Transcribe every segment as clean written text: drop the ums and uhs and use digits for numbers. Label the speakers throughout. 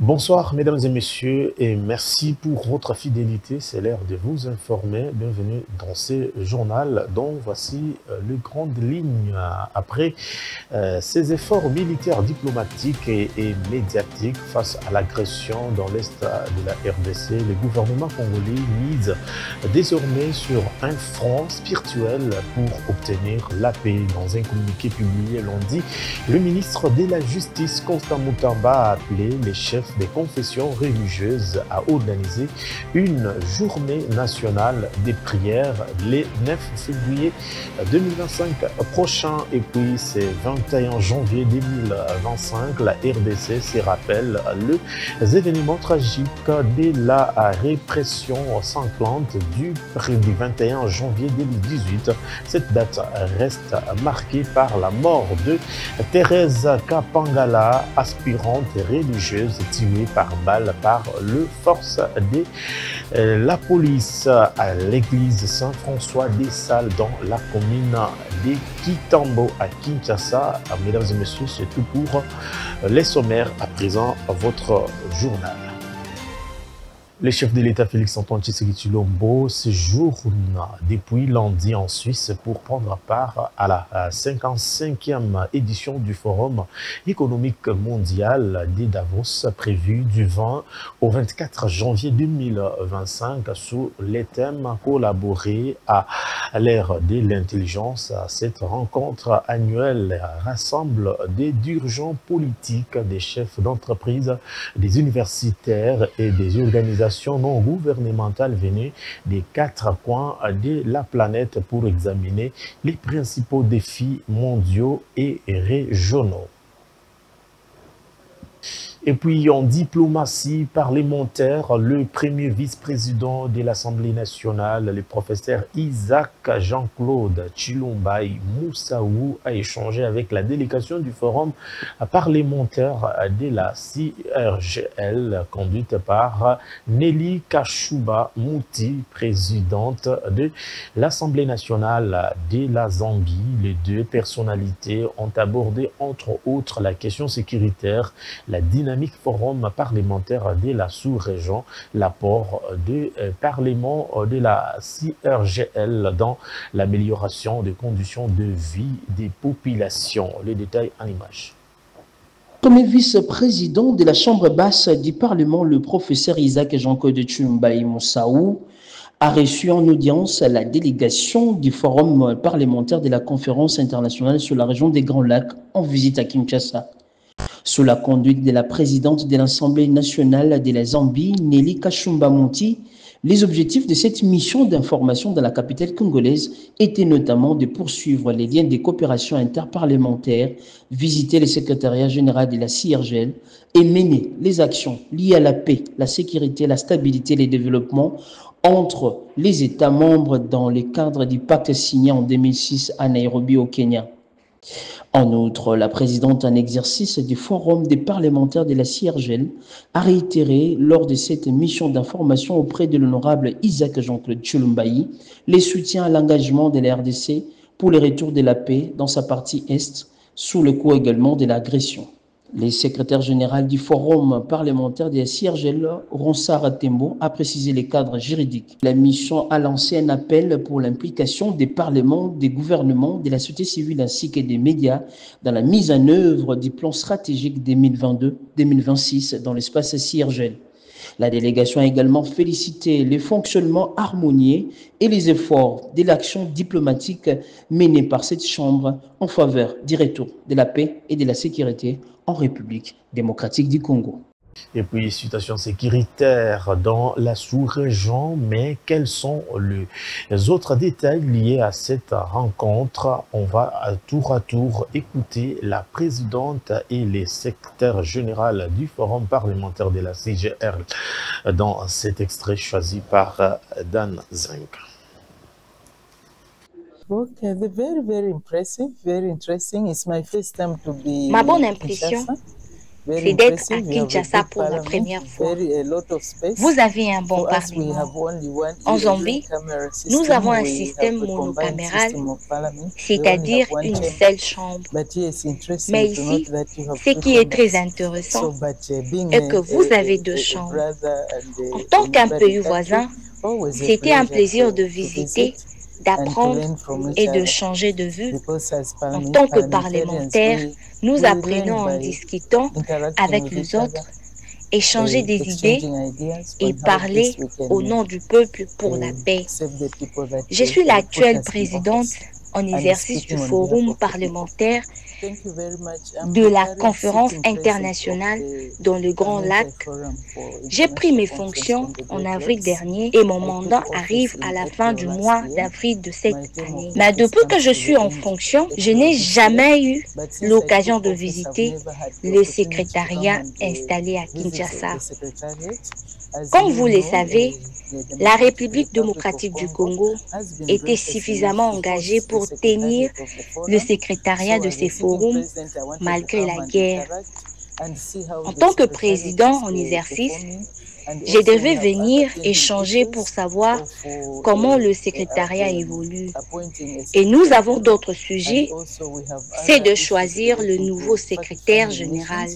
Speaker 1: Bonsoir mesdames et messieurs et merci pour votre fidélité. C'est l'heure de vous informer. Bienvenue dans ce journal dont voici les grandes lignes. Après ces efforts militaires, diplomatiques et médiatiques face à l'agression dans l'est de la RDC, le gouvernement congolais mise désormais sur un front spirituel pour obtenir la paix. Dans un communiqué publié lundi, le ministre de la Justice Constant Mutamba a appelé les chefs des confessions religieuses à organiser une journée nationale des prières le 9 février 2025 prochain. Et puis c'est 21 janvier 2025, la RDC se rappelle les événements tragiques de la répression sanglante du 21 janvier 2018. Cette date reste marquée par la mort de Thérèse Kapangala, aspirante religieuse tuée par balle par le force de la police à l'église Saint-François des Salles dans la commune de Kitambo à Kinshasa. Mesdames et messieurs, c'est tout pour les sommaires. À présent, votre journal. Le chef de l'État Félix-Antoine Tshisekedi Tshilombo séjourne depuis lundi en Suisse pour prendre part à la 55e édition du Forum économique mondial de Davos prévu du 20 au 24 janvier 2025 sous les thèmes collaborer à l'ère de l'intelligence. Cette rencontre annuelle rassemble des dirigeants politiques, des chefs d'entreprise, des universitaires et des organisations non gouvernementales venues des 4 coins de la planète pour examiner les principaux défis mondiaux et régionaux. Et puis en diplomatie parlementaire, le premier vice-président de l'Assemblée nationale, le professeur Isaac Jean-Claude Tshilombaï Moussaou, a échangé avec la délégation du forum parlementaire de la CIRGL, conduite par Nelly Kashuba Mouti, présidente de l'Assemblée nationale de la Zambie. Les deux personnalités ont abordé entre autres la question sécuritaire, la dynamique forum parlementaire de la sous-région, l'apport du Parlement de la CIRGL dans l'amélioration des conditions de vie des populations. Les détails en images.
Speaker 2: Premier vice-président de la Chambre basse du Parlement, le professeur Isaac Jean-Claude Tshilombaï Moussaou, a reçu en audience la délégation du Forum parlementaire de la Conférence internationale sur la région des Grands Lacs en visite à Kinshasa. Sous la conduite de la présidente de l'Assemblée nationale de la Zambie, Nelly Kashuba Mouti, les objectifs de cette mission d'information dans la capitale congolaise étaient notamment de poursuivre les liens de coopération interparlementaire, visiter le secrétariat général de la CIRGL et mener les actions liées à la paix, la sécurité, la stabilité et le développement entre les États membres dans le cadre du pacte signé en 2006 à Nairobi au Kenya. En outre, la présidente en exercice du Forum des parlementaires de la CIRGL a réitéré lors de cette mission d'information auprès de l'honorable Isaac Jean-Claude Tshilombaï les soutiens à l'engagement de la RDC pour le retour de la paix dans sa partie Est, sous le coup également de l'agression. Le secrétaire général du Forum parlementaire de la CIRGL, Ronsard Tembo, a précisé les cadres juridiques. La mission a lancé un appel pour l'implication des parlements, des gouvernements, de la société civile ainsi que des médias dans la mise en œuvre du plan stratégique 2022-2026 dans l'espace CIRGL. La délégation a également félicité le fonctionnement harmonieux et les efforts de l'action diplomatique menée par cette Chambre en faveur du retour de la paix et de la sécurité en République démocratique du Congo.
Speaker 1: Et puis, situation sécuritaire dans la sous-région, mais quels sont les autres détails liés à cette rencontre? On va tour à tour écouter la présidente et le secrétaire général du Forum parlementaire de la CIRGL dans cet extrait choisi par Dan Zeng.
Speaker 3: Okay, very impressive, very interesting. It's my first time to be
Speaker 4: Ma bonne impression,
Speaker 3: c'est d'être à Kinshasa pour la première fois. Vous avez un bon parlement. En Zambie, nous avons un système monocaméral, c'est-à-dire une seule chambre. Mais ici, ce qui est très intéressant est que vous avez deux chambres. En tant qu'un pays voisin, c'était un plaisir de visiter, d'apprendre et de changer de vue. En tant que parlementaires, nous apprenons en discutant avec les autres, échanger des idées et parler au nom du peuple pour la paix. Je suis l'actuelle présidente en exercice du forum parlementaire de la conférence internationale dans le Grand Lac. J'ai pris mes fonctions en avril dernier et mon mandat arrive à la fin du mois d'avril de cette année. Mais depuis que je suis en fonction, je n'ai jamais eu l'occasion de visiter le secrétariat installé à Kinshasa. Comme vous le savez, la République démocratique du Congo était suffisamment engagée pour tenir le secrétariat de ces forums malgré la guerre. En tant que président en exercice, je devais venir échanger pour savoir comment le secrétariat évolue. Et nous avons d'autres sujets, c'est de choisir le nouveau secrétaire général.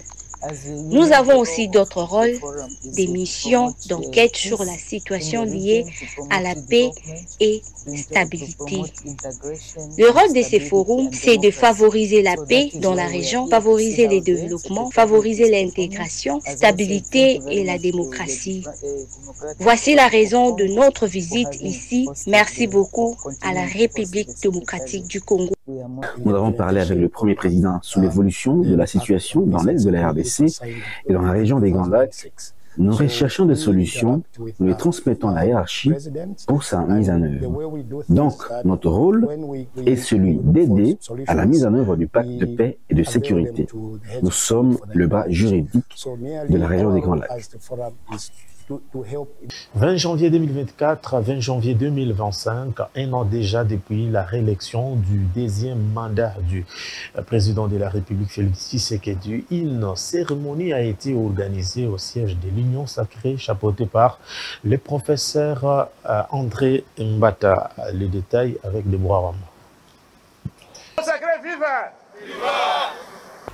Speaker 3: Nous avons aussi d'autres rôles, des missions d'enquête sur la situation liée à la paix et stabilité. Le rôle de ces forums, c'est de favoriser la paix dans la région, favoriser le développement, favoriser l'intégration, stabilité et la démocratie. Voici la raison de notre visite ici. Merci beaucoup à la République démocratique du Congo.
Speaker 4: Nous avons parlé avec le premier président sur l'évolution de la situation dans l'est de la RDC et dans la région des Grands Lacs. Nous recherchons des solutions, nous les transmettons à la hiérarchie pour sa mise en œuvre. Donc, notre rôle est celui d'aider à la mise en œuvre du pacte de paix et de sécurité. Nous sommes le bras juridique de la région des Grands Lacs.
Speaker 1: 20 janvier 2024, 20 janvier 2025, un an déjà depuis la réélection du deuxième mandat du président de la République, Félix Tshisekedi, une cérémonie a été organisée au siège de l'Union sacrée, chapeautée par le professeur André Mbata. Les détails avec Deborah Rama.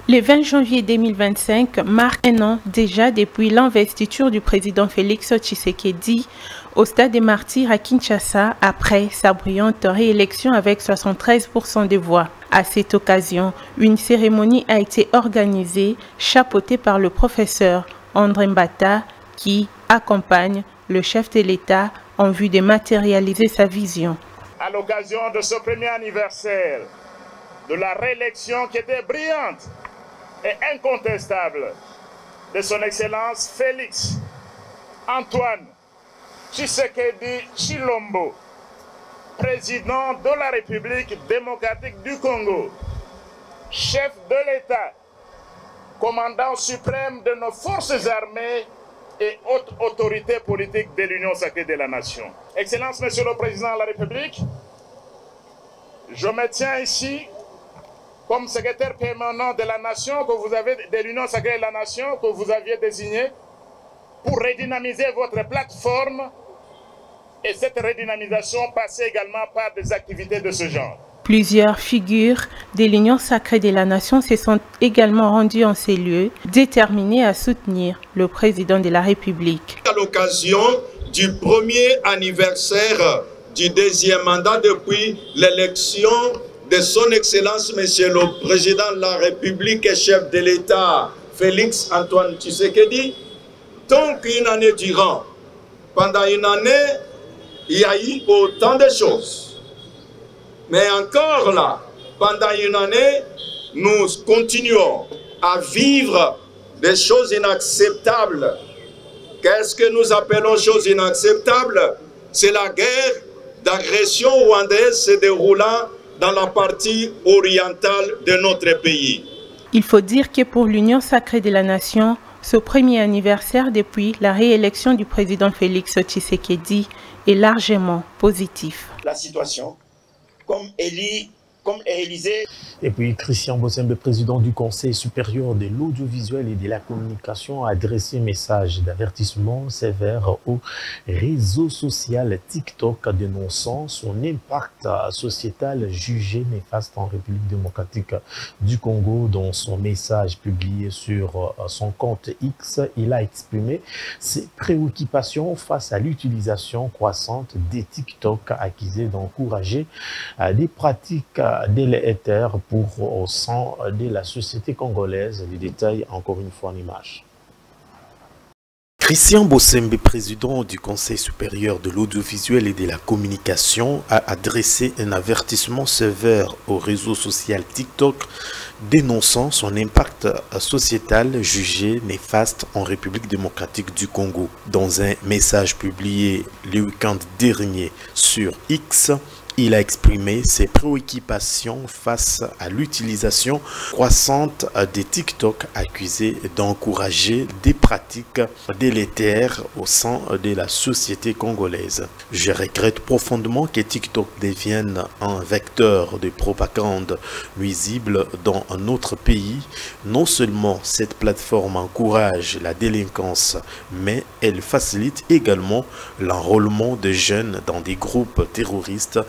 Speaker 5: Le 20 janvier 2025 marque un an déjà depuis l'investiture du président Félix Tshisekedi au Stade des Martyrs à Kinshasa après sa brillante réélection avec 73% des voix. À cette occasion, une cérémonie a été organisée, chapeautée par le professeur André Mbata qui accompagne le chef de l'État en vue de matérialiser sa vision.
Speaker 6: À l'occasion de ce premier anniversaire de la réélection qui était brillante et incontestable de son Excellence Félix Antoine Tshisekedi Tshilombo, président de la République démocratique du Congo, chef de l'État, commandant suprême de nos forces armées et haute autorité politique de l'Union sacrée de la Nation. Excellence, Monsieur le Président de la République, je me tiens ici comme secrétaire permanent de la nation que vous avez, de l'Union sacrée de la nation que vous aviez désigné pour redynamiser votre plateforme et cette redynamisation passait également par des activités de ce genre.
Speaker 5: Plusieurs figures de l'Union sacrée de la nation se sont également rendues en ces lieux, déterminées à soutenir le président de la République.
Speaker 7: À l'occasion du premier anniversaire du deuxième mandat depuis l'élection de son Excellence, Monsieur le Président de la République et chef de l'État, Félix Antoine Tshisekedi, donc une année durant, pendant une année, il y a eu autant de choses. Mais encore là, pendant une année, nous continuons à vivre des choses inacceptables. Qu'est-ce que nous appelons choses inacceptables? C'est la guerre d'agression rwandaise se déroulant dans la partie orientale de notre pays.
Speaker 5: Il faut dire que pour l'Union sacrée de la nation, ce premier anniversaire depuis la réélection du président Félix Tshisekedi est largement positif.
Speaker 8: La situation, comme élit
Speaker 6: comme Élysée.
Speaker 1: Et puis Christian Bossembe, président du Conseil supérieur de l'audiovisuel et de la communication, a adressé un message d'avertissement sévère au réseau social TikTok dénonçant son impact sociétal jugé néfaste en République démocratique du Congo. Dans son message publié sur son compte X, il a exprimé ses préoccupations face à l'utilisation croissante des TikTok accusés d'encourager des pratiques délétères au sein de la société congolaise. Les détails encore une fois en image.
Speaker 8: Christian Bossembe, président du Conseil supérieur de l'audiovisuel et de la communication, a adressé un avertissement sévère au réseau social TikTok dénonçant son impact sociétal jugé néfaste en République démocratique du Congo. Dans un message publié le week-end dernier sur X, il a exprimé ses préoccupations face à l'utilisation croissante des TikTok accusés d'encourager des pratiques délétères au sein de la société congolaise. Je regrette profondément que TikTok devienne un vecteur de propagande nuisible dans notre pays. Non seulement cette plateforme encourage la délinquance, mais elle facilite également l'enrôlement de jeunes dans des groupes terroristes,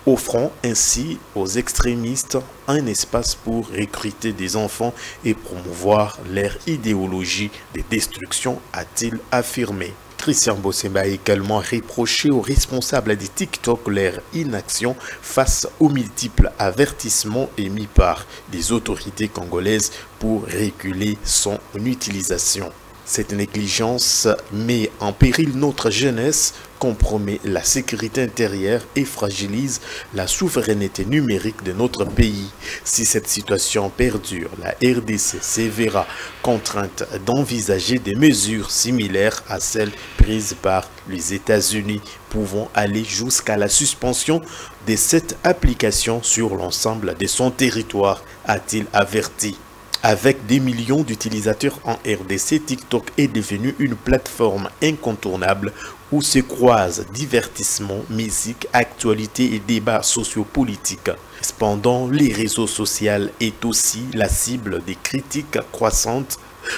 Speaker 8: offrant ainsi aux extrémistes un espace pour recruter des enfants et promouvoir leur idéologie de destruction, a-t-il affirmé. Christian Bossembe a également reproché aux responsables de TikTok leur inaction face aux multiples avertissements émis par les autorités congolaises pour réguler son utilisation. Cette négligence met en péril notre jeunesse, compromet la sécurité intérieure et fragilise la souveraineté numérique de notre pays. Si cette situation perdure, la RDC se verra contrainte d'envisager des mesures similaires à celles prises par les États-Unis, pouvant aller jusqu'à la suspension de cette application sur l'ensemble de son territoire, a-t-il averti. Avec des millions d'utilisateurs en RDC, TikTok est devenu une plateforme incontournable où se croisent divertissement, musique, actualité et débats sociopolitiques. Cependant, les réseaux sociaux est aussi la cible des critiques croissantes,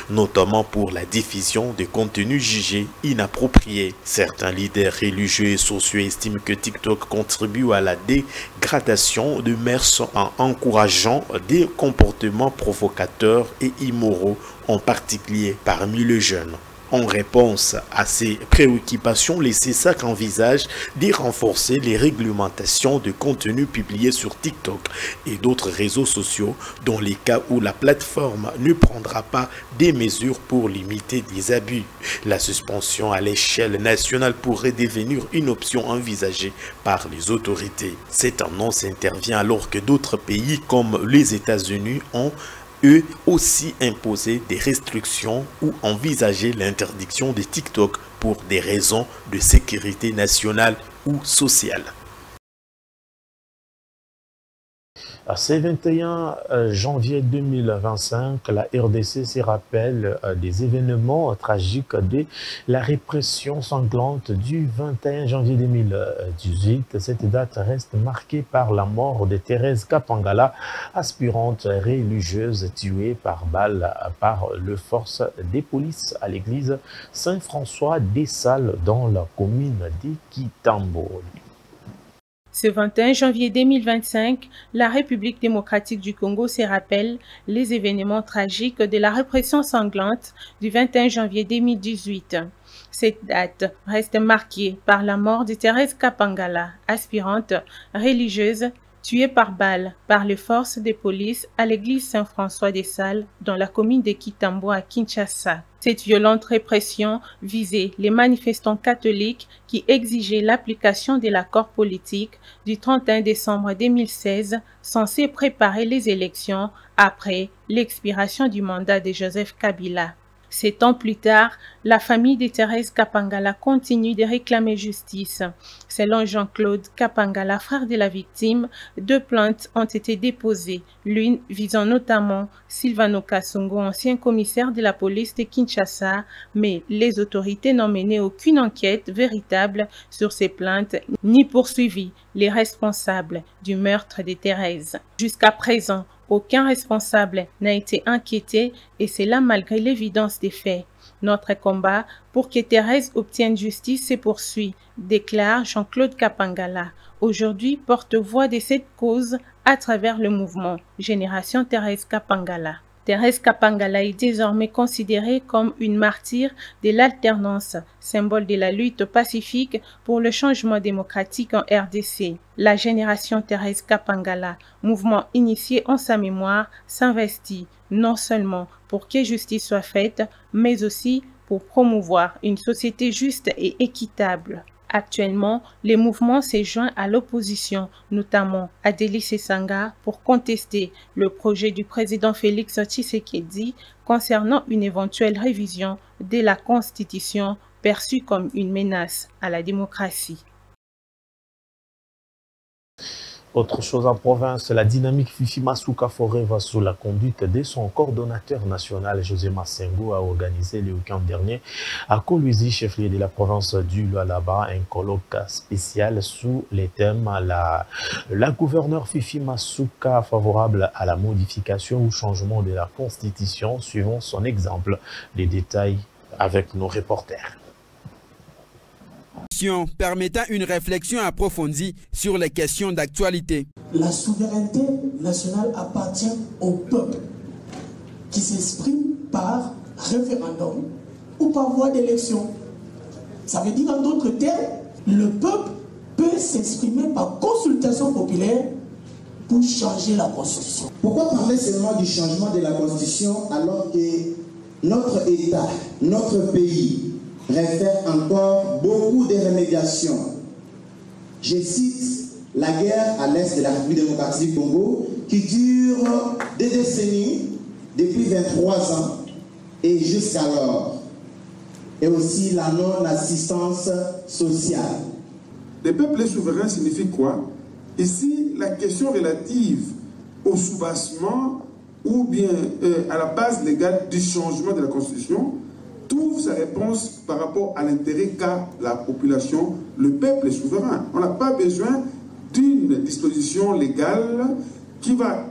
Speaker 8: notamment pour la diffusion de contenus jugés inappropriés. Certains leaders religieux et sociaux estiment que TikTok contribue à la dégradation de mœurs en encourageant des comportements provocateurs et immoraux, en particulier parmi les jeunes. En réponse à ces préoccupations, les CESAC envisagent de renforcer les réglementations de contenu publié sur TikTok et d'autres réseaux sociaux dans les cas où la plateforme ne prendra pas des mesures pour limiter des abus. La suspension à l'échelle nationale pourrait devenir une option envisagée par les autorités. Cette annonce intervient alors que d'autres pays comme les États-Unis ont eux aussi imposer des restrictions ou envisager l'interdiction de TikTok pour des raisons de sécurité nationale ou sociale.
Speaker 1: Ce 21 janvier 2025, la RDC se rappelle des événements tragiques de la répression sanglante du 21 janvier 2018. Cette date reste marquée par la mort de Thérèse Kapangala, aspirante religieuse tuée par balle par les forces des polices à l'église Saint-François des Salles dans la commune de Kitambo.
Speaker 5: Ce 21 janvier 2025, la République démocratique du Congo se rappelle les événements tragiques de la répression sanglante du 21 janvier 2018. Cette date reste marquée par la mort de Thérèse Kapangala, aspirante religieuse tuée par balle par les forces de police à l'église Saint-François des Salles dans la commune de Kitambo à Kinshasa. Cette violente répression visait les manifestants catholiques qui exigeaient l'application de l'accord politique du 31 décembre 2016 censé préparer les élections après l'expiration du mandat de Joseph Kabila. 7 ans plus tard, la famille de Thérèse Kapangala continue de réclamer justice. Selon Jean-Claude Kapangala, frère de la victime, 2 plaintes ont été déposées, l'une visant notamment Silvano Kasongo, ancien commissaire de la police de Kinshasa, mais les autorités n'ont mené aucune enquête véritable sur ces plaintes ni poursuivi les responsables du meurtre de Thérèse. Jusqu'à présent, aucun responsable n'a été inquiété et c'est là malgré l'évidence des faits. Notre combat pour que Thérèse obtienne justice se poursuit, déclare Jean-Claude Kapangala, aujourd'hui porte-voix de cette cause à travers le mouvement Génération Thérèse Kapangala. Thérèse Kapangala est désormais considérée comme une martyre de l'alternance, symbole de la lutte pacifique pour le changement démocratique en RDC. La Génération Thérèse Kapangala, mouvement initié en sa mémoire, s'investit non seulement pour que justice soit faite, mais aussi pour promouvoir une société juste et équitable. Actuellement, le mouvement s'est joint à l'opposition, notamment à Délice Sanga, pour contester le projet du président Félix Tshisekedi concernant une éventuelle révision de la Constitution perçue comme une menace à la démocratie.
Speaker 1: Autre chose en province, la dynamique Fifi Masuka Forêt va sous la conduite de son coordonnateur national José Massengo a organisé le week-end dernier à Kolwezi, chef-lieu de la province du Lualaba, un colloque spécial sous les thèmes la gouverneure Fifi Masuka favorable à la modification ou changement de la constitution, suivant son exemple. Les détails avec nos reporters.
Speaker 9: Permettant une réflexion approfondie sur les questions d'actualité.
Speaker 10: La souveraineté nationale appartient au peuple qui s'exprime par référendum ou par voie d'élection. Ça veut dire en d'autres termes, le peuple peut s'exprimer par consultation populaire pour changer la Constitution.
Speaker 11: Pourquoi parler seulement du changement de la Constitution alors que notre État, notre pays réfère encore beaucoup de remédiations? Je cite la guerre à l'est de la République démocratique du Congo qui dure des décennies, depuis 23 ans et jusqu'alors. Et aussi la non-assistance sociale.
Speaker 12: Les peuples souverains signifie quoi? Ici, la question relative au soubassement ou bien à la base légale du changement de la Constitution trouve sa réponse par rapport à l'intérêt qu'a la population, le peuple est souverain. On n'a pas besoin d'une disposition légale qui va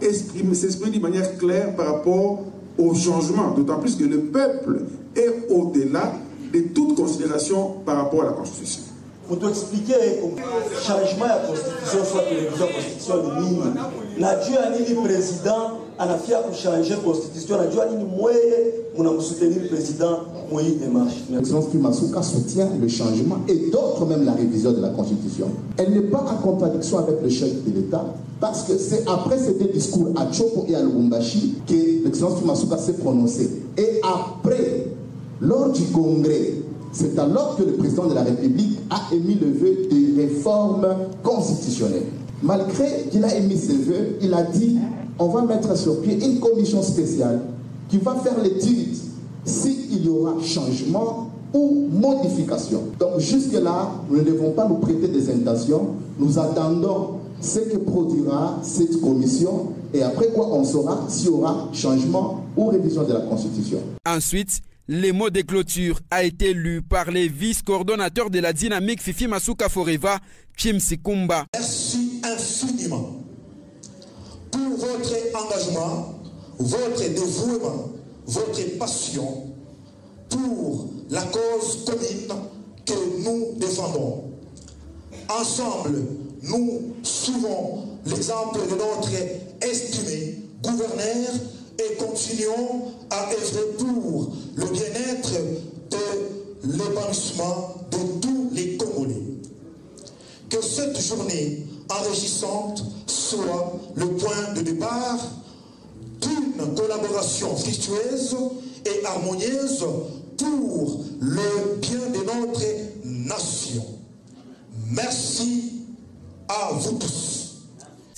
Speaker 12: s'exprimer de manière claire par rapport au changement, d'autant plus que le peuple est au-delà de toute considération par rapport à la Constitution.
Speaker 10: Pour t'expliquer le changement de la Constitution, soit que révision de la Constitution de Nini, n'a Dieu ni le président a la fière pour changer la Constitution, n'a Dieu ni moi, on a soutenu le président, moi il démarche.
Speaker 11: L'excellence Masuka soutient le changement et d'autres même la révision de la Constitution. Elle n'est pas en contradiction avec le chef de l'État parce que c'est après ces deux discours à Tchopo et à Lubumbashi que l'excellence Masuka s'est prononcé. Et après, lors du congrès, c'est alors que le président de la République a émis le vœu de réforme constitutionnelle. Malgré qu'il a émis ses vœux, il a dit on va mettre sur pied une commission spéciale qui va faire l'étude s'il y aura changement ou modification. Donc jusque-là, nous ne devons pas nous prêter des intentions. Nous attendons ce que produira cette commission et après quoi on saura s'il y aura changement ou révision de la Constitution.
Speaker 9: Ensuite, les mots de clôture a été lu par les vice-coordonnateurs de la dynamique Fifi Masuka Foreva, Kim Sikumba.
Speaker 10: Merci infiniment pour votre engagement, votre dévouement, votre passion pour la cause commune que nous défendons. Ensemble, nous suivons l'exemple de notre estimé gouverneur et continuons à œuvrer pour le bien-être de l'épanouissement de tous les Congolais. Que cette journée enrichissante soit le point de départ d'une collaboration fructueuse et harmonieuse pour le bien de notre nation. Merci à vous tous.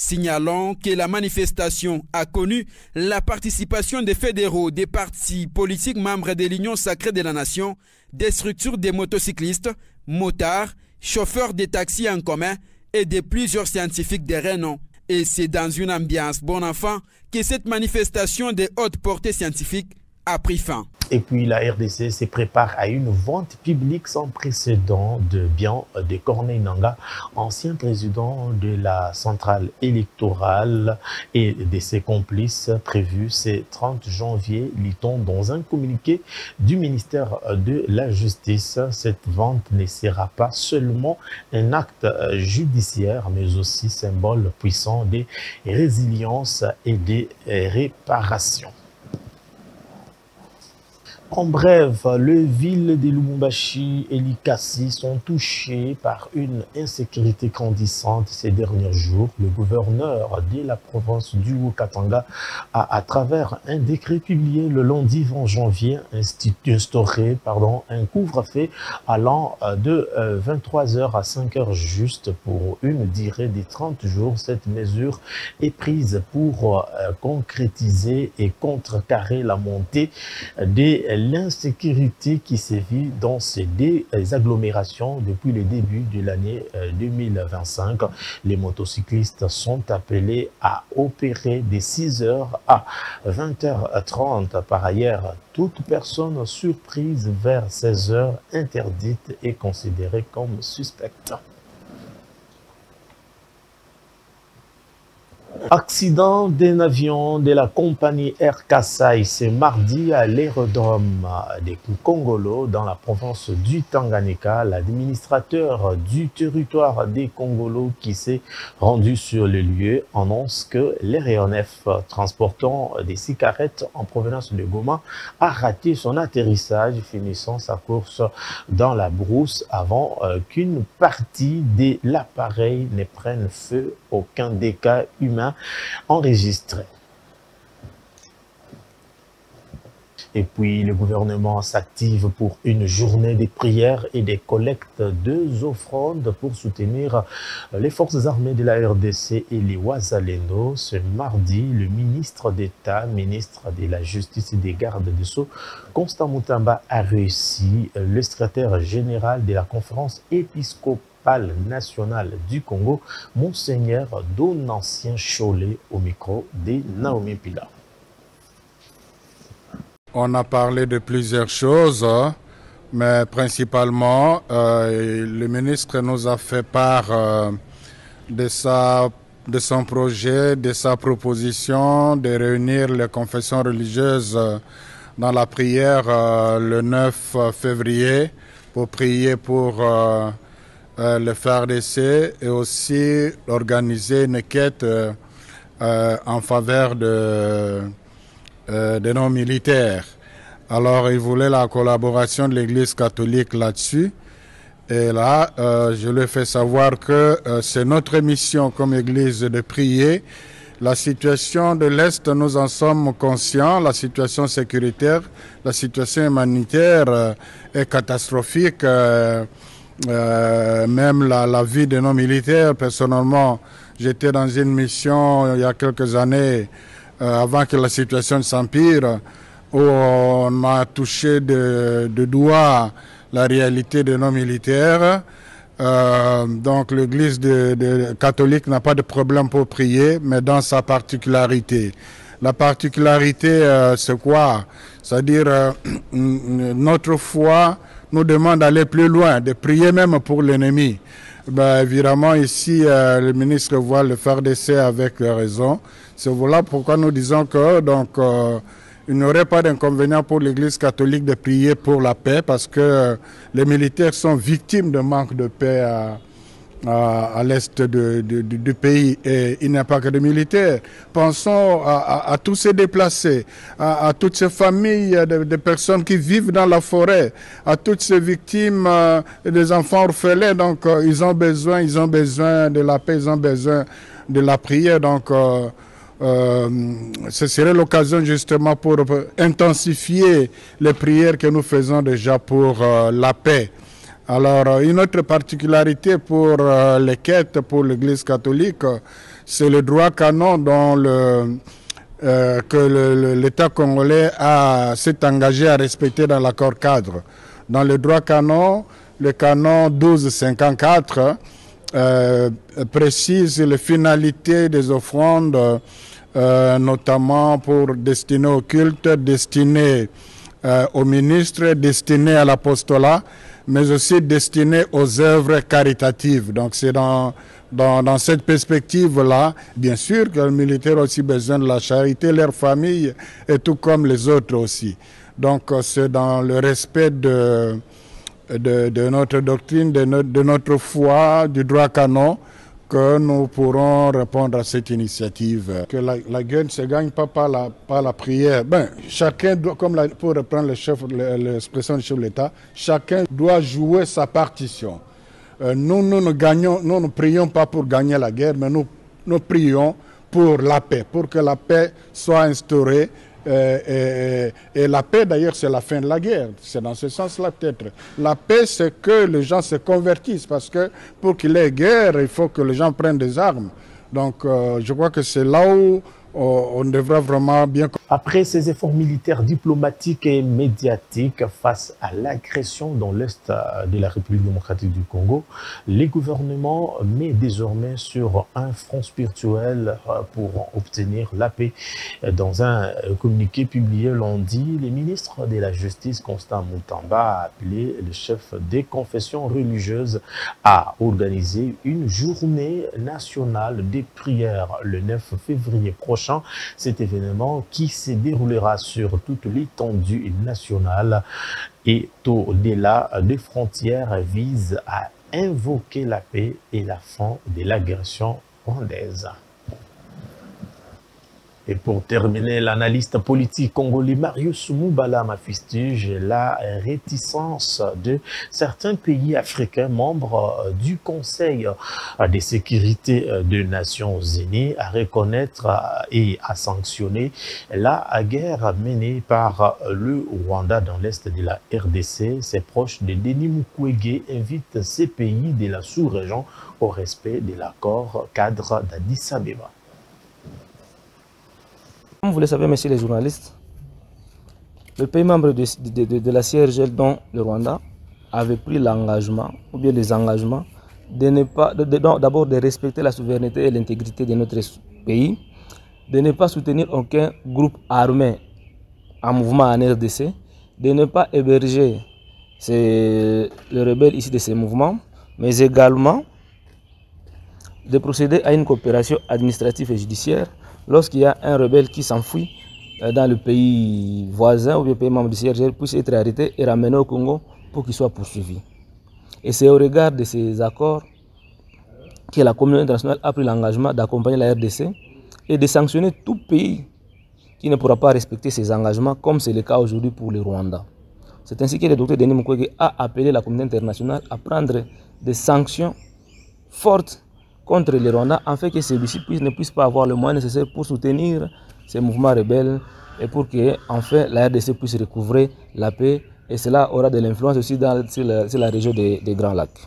Speaker 9: Signalons que la manifestation a connu la participation des fédéraux, des partis politiques membres de l'Union sacrée de la nation, des structures des motocyclistes, motards, chauffeurs de taxis en commun et de plusieurs scientifiques de renom. Et c'est dans une ambiance bon enfant que cette manifestation de haute portée scientifique a pris fin.
Speaker 1: Et puis la RDC se prépare à une vente publique sans précédent de biens de Corneille Nangaa, ancien président de la centrale électorale, et de ses complices, prévus ce 30 janvier, lit-on dans un communiqué du ministère de la Justice. Cette vente ne sera pas seulement un acte judiciaire, mais aussi symbole puissant de résilience et de réparation. En bref, les villes de Lubumbashi et Likasi sont touchées par une insécurité grandissante ces derniers jours. Le gouverneur de la province du Haut-Katanga a, à travers un décret publié le lundi 20 janvier, instauré un couvre-feu allant de 23h à 5h juste pour une durée de 30 jours. Cette mesure est prise pour concrétiser et contrecarrer la montée des l'insécurité qui sévit dans ces deux agglomérations depuis le début de l'année 2025. Les motocyclistes sont appelés à opérer de 6h à 20h30. Par ailleurs, toute personne surprise vers 16h interdite est considérée comme suspecte. Accident d'un avion de la compagnie Air Kasai ce mardi à l'aérodrome de Kongolo dans la province du Tanganyika. L'administrateur du territoire des Kongolo qui s'est rendu sur le lieu annonce que l'aéronef transportant des cigarettes en provenance de Goma a raté son atterrissage, finissant sa course dans la brousse avant qu'une partie de l'appareil ne prenne feu. Aucun dégât humain enregistré. Et puis, le gouvernement s'active pour une journée de prières et de collectes de offrandes pour soutenir les forces armées de la RDC et les Wazalendo. Ce mardi, le ministre d'État, ministre de la Justice et des Gardes des Sceaux, Constant Mutamba, a réussi le secrétaire général de la conférence épiscopale national du Congo, Monseigneur Donancien Cholet, au micro de Naomi Pila.
Speaker 13: On a parlé de plusieurs choses, mais principalement, le ministre nous a fait part de son projet, de sa proposition de réunir les confessions religieuses dans la prière le 9 février pour prier pour le FARDC et aussi organiser une quête en faveur de nos militaires. Alors, il voulait la collaboration de l'Église catholique là-dessus. Et là, je lui ai fait savoir que c'est notre mission comme Église de prier. La situation de l'Est, nous en sommes conscients. La situation sécuritaire, la situation humanitaire est catastrophique. Même la vie de nos militaires. Personnellement, j'étais dans une mission il y a quelques années, avant que la situation s'empire, où on a touché de doigt la réalité de nos militaires. Donc l'Église catholique n'a pas de problème pour prier, mais dans sa particularité. La particularité, c'est quoi? C'est-à-dire, notre foi nous demande d'aller plus loin, de prier même pour l'ennemi. Ben, évidemment, ici, le ministre voit le FARDC avec raison. C'est voilà pourquoi nous disons que il n'y aurait pas d'inconvénient pour l'Église catholique de prier pour la paix, parce que les militaires sont victimes de manque de paix à l'est du pays, et il n'y a pas que de militaires. Pensons à tous ces déplacés, à toutes ces familles de personnes qui vivent dans la forêt, à toutes ces victimes des enfants orphelins. Donc ils ont besoin de la paix, ils ont besoin de la prière. Donc ce serait l'occasion justement pour intensifier les prières que nous faisons déjà pour la paix. Alors, une autre particularité pour les quêtes pour l'Église catholique, c'est le droit canon dont que l'État congolais s'est engagé à respecter dans l'accord cadre. Dans le droit canon, le canon 1254 précise les finalités des offrandes, notamment pour destinées au culte, destinées aux ministres, destinées à l'apostolat, mais aussi destinées aux œuvres caritatives. Donc c'est dans cette perspective-là, bien sûr que le militaire a aussi besoin de la charité, leur famille, et tout comme les autres aussi. Donc c'est dans le respect de notre doctrine, de notre foi, du droit canon, que nous pourrons répondre à cette initiative. Que la guerre ne se gagne pas par la prière. Ben, chacun doit, pour reprendre l'expression du chef de l'État, chacun doit jouer sa partition. Nous ne prions pas pour gagner la guerre, mais nous prions pour la paix, pour que la paix soit instaurée. Et la paix, d'ailleurs, c'est la fin de la guerre. C'est dans ce sens-là, peut-être. La paix, c'est que les gens se convertissent, parce que pour qu'il y ait guerre, il faut que les gens prennent des armes. Donc, je crois que c'est là où on devrait vraiment bien...
Speaker 1: Après ces efforts militaires, diplomatiques et médiatiques face à l'agression dans l'Est de la République démocratique du Congo, les gouvernements met désormais sur un front spirituel pour obtenir la paix. Dans un communiqué publié lundi, le ministre de la Justice, Constant Mutamba, a appelé le chef des confessions religieuses à organiser une journée nationale des prières le 9 février prochain. Cet événement qui se déroulera sur toute l'étendue nationale et au-delà des frontières vise à invoquer la paix et la fin de l'agression rwandaise. Et pour terminer, l'analyste politique congolais Marius Moubalama fustige la réticence de certains pays africains membres du Conseil de sécurité des Nations Unies à reconnaître et à sanctionner la guerre menée par le Rwanda dans l'est de la RDC. Ses proches de Denis Mukwege invitent ces pays de la sous-région au respect de l'accord cadre d'Addis Abeba.
Speaker 14: Comme vous le savez, messieurs les journalistes, le pays membre de la CIRGL, dont le Rwanda, avait pris l'engagement, ou bien les engagements, d'abord de respecter la souveraineté et l'intégrité de notre pays, de ne pas soutenir aucun groupe armé en mouvement en RDC, de ne pas héberger les rebelles ici de ces mouvements, mais également de procéder à une coopération administrative et judiciaire lorsqu'il y a un rebelle qui s'enfuit dans le pays voisin ou le pays membre du CIRGL, puisse être arrêté et ramené au Congo pour qu'il soit poursuivi. Et c'est au regard de ces accords que la communauté internationale a pris l'engagement d'accompagner la RDC et de sanctionner tout pays qui ne pourra pas respecter ses engagements, comme c'est le cas aujourd'hui pour le Rwanda. C'est ainsi que le docteur Denis Mukwege a appelé la communauté internationale à prendre des sanctions fortes contre le Rwanda, afin que celui-ci ne puisse pas avoir le moyen nécessaire pour soutenir ces mouvements rebelles et pour que enfin la RDC puisse recouvrer la paix, et cela aura de l'influence aussi sur la région des Grands Lacs.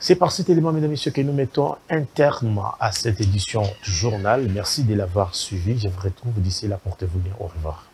Speaker 1: C'est par cet élément, mesdames et messieurs, que nous mettons un terme à cette édition du journal. Merci de l'avoir suivi. Je vous retrouve d'ici là. Portez-vous bien. Au revoir.